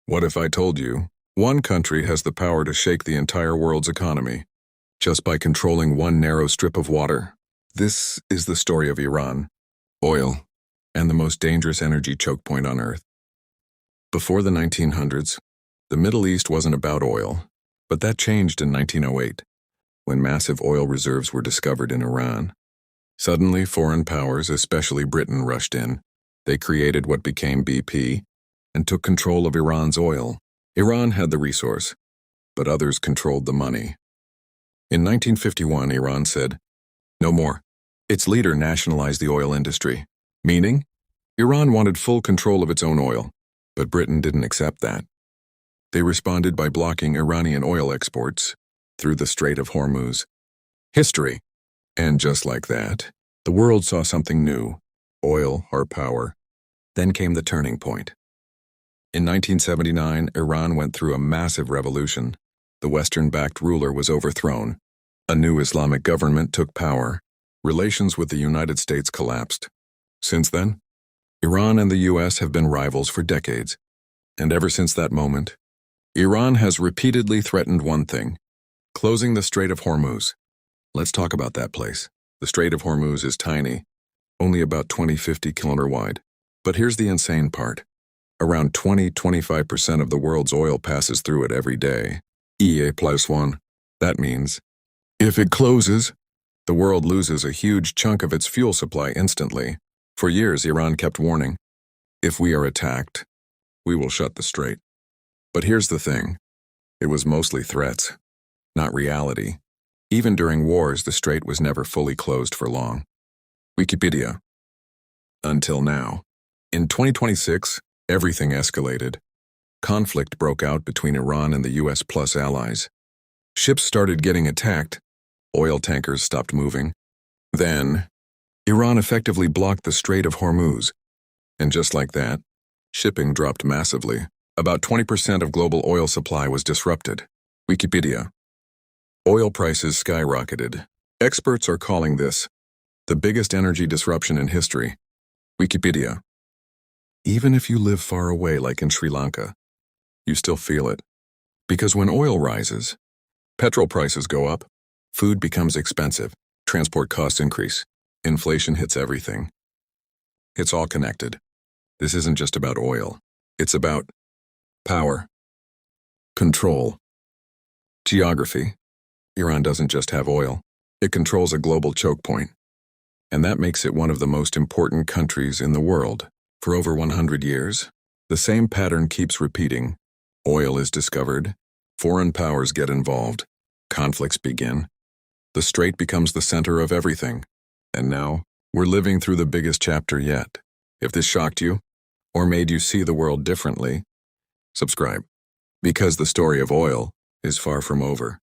What if I told you one country has the power to shake the entire world's economy just by controlling one narrow strip of water? This is the story of Iran, oil, and the most dangerous energy choke point on Earth. Before the 1900s, the Middle East wasn't about oil, but that changed in 1908, when massive oil reserves were discovered in Iran. Suddenly, foreign powers, especially Britain, rushed in. They created what became BP and took control of Iran's oil. Iran had the resource, but others controlled the money. In 1951, Iran said, "No more." Its leader nationalized the oil industry, meaning Iran wanted full control of its own oil, but Britain didn't accept that. They responded by blocking Iranian oil exports through the Strait of Hormuz. History. And just like that, the world saw something new, oil or power. Then came the turning point. In 1979, Iran went through a massive revolution. The Western-backed ruler was overthrown. A new Islamic government took power. Relations with the United States collapsed. Since then, Iran and the US have been rivals for decades. And ever since that moment, Iran has repeatedly threatened one thing: closing the Strait of Hormuz. Let's talk about that place. The Strait of Hormuz is tiny, only about 20-50 kilometers wide. But here's the insane part. Around 20-25% of the world's oil passes through it every day. EA+1. That means, if it closes, the world loses a huge chunk of its fuel supply instantly. For years, Iran kept warning, if we are attacked, we will shut the strait. But here's the thing. It was mostly threats, not reality. Even during wars, the strait was never fully closed for long. Wikipedia. Until now. In 2026, everything escalated. Conflict broke out between Iran and the US plus allies. Ships started getting attacked. Oil tankers stopped moving. Then, Iran effectively blocked the Strait of Hormuz. And just like that, shipping dropped massively. About 20% of global oil supply was disrupted. Wikipedia. Oil prices skyrocketed. Experts are calling this the biggest energy disruption in history. Wikipedia. Even if you live far away like in Sri Lanka, you still feel it. Because when oil rises, petrol prices go up, food becomes expensive, transport costs increase, inflation hits everything. It's all connected. This isn't just about oil. It's about power, control, geography. Iran doesn't just have oil. It controls a global choke point. And that makes it one of the most important countries in the world. For over 100 years, the same pattern keeps repeating. Oil is discovered, foreign powers get involved, conflicts begin. The strait becomes the center of everything. And now, we're living through the biggest chapter yet. If this shocked you, or made you see the world differently, subscribe. Because the story of oil is far from over.